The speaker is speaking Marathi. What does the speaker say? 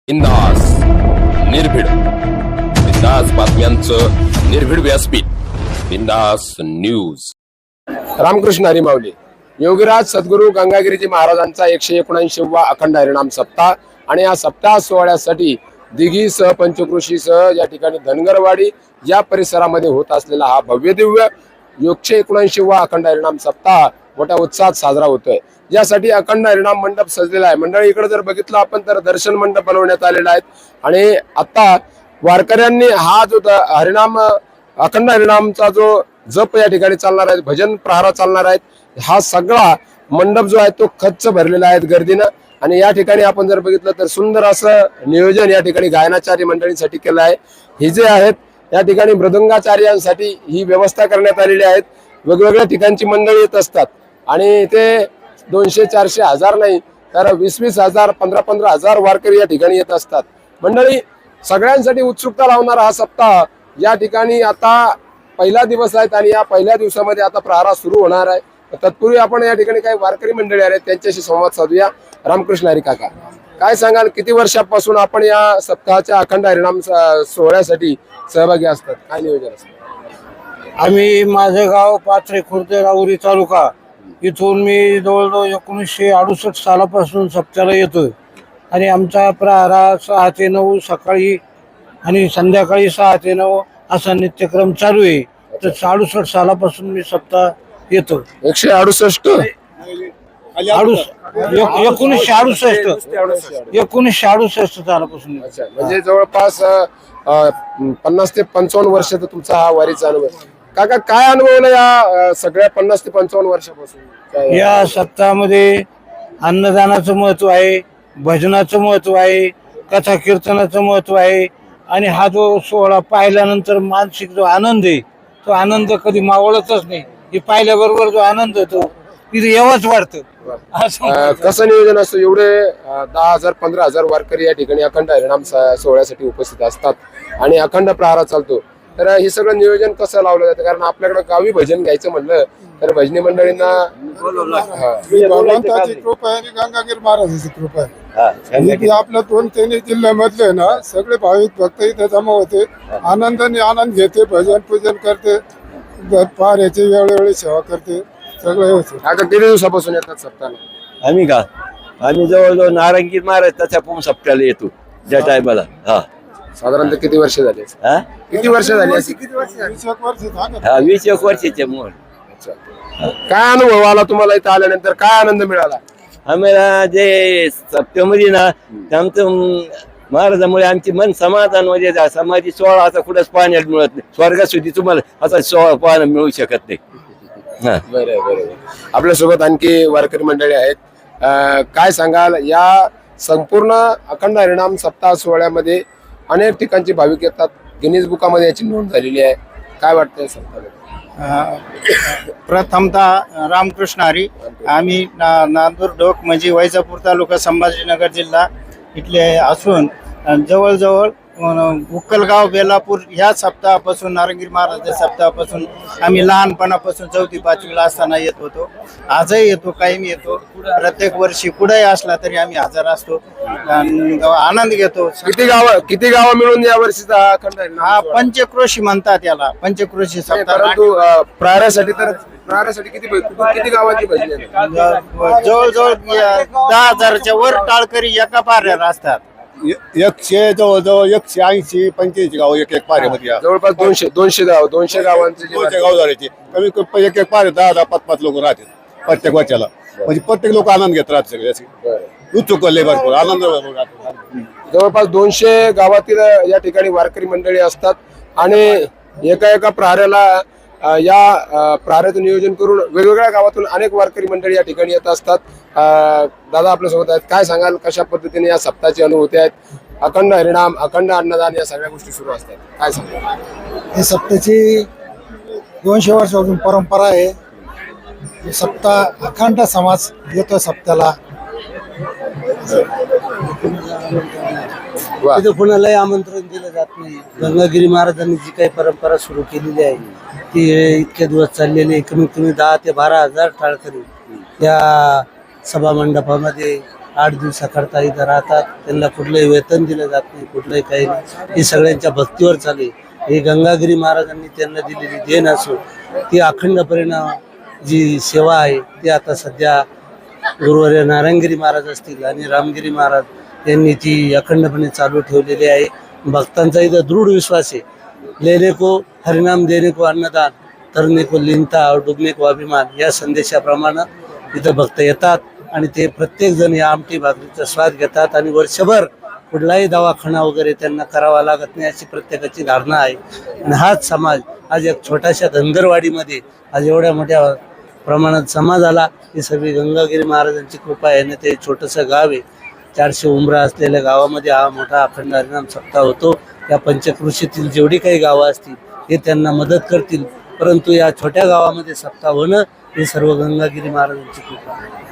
बिंदास निर्भीड बिंदास बातम्यांचं निर्भीड व्यासपीठ बिंदास न्यूज. रामकृष्ण हरी माऊली. योगीराज सद्गुरू गंगागिरीजी महाराजांचा 179वा अखंड हरिनाम सप्ताह आणि या सप्ताह सोहळ्यासाठी दिघी सह पंचकृषी सह या ठिकाणी धनगरवाडी या परिसरामध्ये होत असलेला हा भव्य दिव्य 179वा अखंड हरिनाम सप्ताह मोठ्या उत्साहात साजरा होतोय. यासाठी अखंड हरिनाम मंडप सजलेला आहे. मंडळी इकडे जर बघितलं आपण तर दर्शन मंडप बनवण्यात आलेला आहे आणि आता वारकऱ्यांनी हा जो हरिनाम अखंड हरिनामचा जो जप या ठिकाणी चालणार आहे, भजन प्रहार चालणार आहेत, हा सगळा मंडप जो आहे तो खच्च भरलेला आहे गर्दीनं. आणि या ठिकाणी आपण जर बघितलं तर सुंदर असं नियोजन या ठिकाणी गायनाचार्य मंडळींसाठी केलं आहे. हे जे आहेत या ठिकाणी मृदंगाचार्यांसाठी ही व्यवस्था करण्यात आलेली आहे. वेगवेगळ्या ठिकाणची मंडळी येत असतात आणि ते 200, 400, 1000 नाही तर 20-20 हजार 15-15 हजार वारकरी या ठिकाणी येत असतात. मंडळी सगळ्यांसाठी उत्सुकता लावणारा हा सप्ताह या ठिकाणी आता पहिला दिवस आहे आणि या पहिल्या दिवसामध्ये आता प्रहार सुरू होणार आहे. तत्पूर्वी आपण या ठिकाणी काही वारकरी मंडळी आहेत त्यांच्याशी संवाद साधूया. रामकृष्ण हरी काका, काय सांगाल, किती वर्षापासून आपण या सप्ताहाच्या अखंड हरिनाम सोहळ्यासाठी सहभागी असतात? काय नियोजन असतं? आम्ही, माझं गाव पाथरे खुर्द राहुरी तालुका, इथून मी जवळजवळ 1968 सालापासून सप्त्याला येतोय आणि आमचा प्रहारा 6 ते 9 सकाळी आणि संध्याकाळी 6 ते 9 असा नित्यक्रम चालू आहे. तर 68 सालापासून मी सप्ताह येतो. 168 1968 सालापासून. म्हणजे जवळपास 50 ते 55 वर्षाचा तुमचा हा वारीचा अनुभव. काका, काय अनुभवलं या सगळ्या 50 ते 55 वर्षापासून? या सप्ताहामध्ये अन्नदानाचं महत्व आहे, भजनाचं महत्व आहे, कथा कीर्तनाचं महत्व आहे आणि हा जो सोहळा पाहिल्यानंतर मानसिक जो आनंद आहे तो आनंद कधी मावळतच नाही. हे पाहिल्याबरोबर जो आनंद होतो तिथे यावंच वाटतं. कसं नियोजन असतं? एवढे 10,000 15,000 वारकरी या ठिकाणी अखंड हरिनाम सोहळ्यासाठी उपस्थित असतात आणि अखंड प्रहार चालतो. तर हे सगळं नियोजन कसं लावलं जातं? कारण आपल्याकडे गावी भजन घ्यायचं म्हणलं तर भजनी मंडळींना भगवंताची कृपा आहे आणि गंगागीर महाराजाची कृपा आहे. आपल्या 2-3 जिल्ह्यामधले ना सगळे भाविक भक्त इथे जमा होते, आनंदाने आनंद घेते, भजन पूजन करते, पाऱ्याची वेळोवेळी सेवा करते, सगळं होते. आता किती दिवसापासून येतात सप्ताहाला? आम्ही जवळजवळ नारंगी महाराज त्याच्या सप्त्याला येतो ज्या टायमाला. साधारणतः किती वर्ष झाले? किती वर्ष झाली? 20-21 वर्षाचे मूळ. काय अनुभव आला तुम्हाला इथं आल्यानंतर? काय आनंद मिळाला? आम्हाला जे सप्त्यामध्ये ना आमचं महाराजामुळे आमची मन समाधान म्हणजे समाधी सोहळा असा कुठंच पाहण्यात मिळत नाही. स्वर्गात सुद्धा तुम्हाला असा सोहळा पाहायला मिळू शकत नाही. बरोबर. आपल्यासोबत आणखी वारकरी मंडळी आहेत. काय सांगाल, या संपूर्ण अखंड हरिनाम सप्ताह सोहळ्यामध्ये अनेक ठिकाणचे भाविक येतात, गिनीज बुकामध्ये याची नोंद झालेली आहे. काय वाटतंय सप्ताह? प्रथमतः रामकृष्ण हरी. आम्ही नांदूर डोक म्हणजे वैजापूर तालुका संभाजीनगर जिल्हा इथले असून जवळजवळ उक्कलगाव बेलापूर ह्या सप्ताहापासून नारंगी महाराज सप्ताहापासून आम्ही लहानपणापासून 4थी-5वीला असताना येत होतो. आजही येतो, कायम येतो. प्रत्येक वर्षी कुठेही असला तरी आम्ही हजर असतो, आनंद घेतो. किती गावं मिळून या वर्षीचा हा अखंड हरिनाम हा पंचक्रोशी म्हणतात याला, पंचक्रोशी सप्ताह. परंतु प्रहारासाठी किती गावांची भजनी आहेत? जवळजवळ 10,000च्या वर टाळकरी एका पाऱ्याला असतात. 100 जवळजवळ 180-85 गाव एक पाऱ्यामध्ये. जवळपास 200 गावांचे गाव झाल्याचे कमी कमी एक पारे 10-10, 5-5 लोक राहतात प्रत्येक वर्षाला. म्हणजे प्रत्येक लोक आनंद घेत राहत सगळे उत्सुक भरपूर आनंद. जवळपास 200 गावातील या ठिकाणी वारकरी मंडळी असतात आणि एका प्रहाराला या प्रहाराचं नियोजन करून वेगवेगळ्या गावातून अनेक वारकरी मंडळी या ठिकाणी येत असतात. दादा आपल्यासोबत आहेत. काय सांगाल, कशा पद्धतीने या सप्ताहाची अनुभूती आहेत? अखंड हरिनाम, अखंड अन्नदान या सगळ्या गोष्टी सुरू असतात, काय सांगाल? हे सप्ताहाची 200 वर्षापासून परंपरा आहे. सप्ताह अखंड समाज येतो सप्त्याला. तिथे कोणालाही आमंत्रण दिलं जात नाही. गंगागिरी महाराजांनी जी काही परंपरा सुरू केलेली आहे ती इतके दिवस चाललेली आहे. कमीत कमी 10,000 ते 12,000 टाळकरी या सभा मंडपामध्ये 8 दिवसाकरता इथं राहतात. त्यांना कुठलंही वेतन दिलं जात नाही, कुठलंही काही नाही. ही सगळ्यांच्या भक्तीवर चालू आहे. ही गंगागिरी महाराजांनी त्यांना दिलेली देण असून ती अखंडपणे जी सेवा आहे ती आता सध्या गुरुवर्य नारायणगिरी महाराज असतील आणि रामगिरी महाराज यांनी ती अखंडपणे चालू ठेवलेली आहे. भक्तांचा इथं दृढ विश्वास आहे. लेने को हरिनाम, देने को अन्नदान, तरने को लिंता और डुबने को अभिमान या संदेशाप्रमाणे इथं भक्त येतात आणि ते प्रत्येक जण या आमटी भाकरीचा स्वाद घेतात आणि वर्षभर कुठलाही दवाखाना वगैरे त्यांना करावा लागत नाही अशी प्रत्येकाची धारणा आहे. आणि हाच समाज आज एक छोट्याशा धनगरवाडीमध्ये आज एवढ्या मोठ्या प्रमाणात समाज आला. ही सगळी गंगागिरी महाराजांची कृपा आहे. ते छोटंसं गाव आहे, 400 उंबरा असलेल्या गावामध्ये हा मोठा अखंड हरिनाम सप्ताह होतो. या पंचक्रोशीतील जेवढी काही गावं असतील हे त्यांना मदत करतील, परंतु या छोट्या गावामध्ये सप्ताह होणं हे सर्व गंगागिरी महाराजांची कृपा आहे.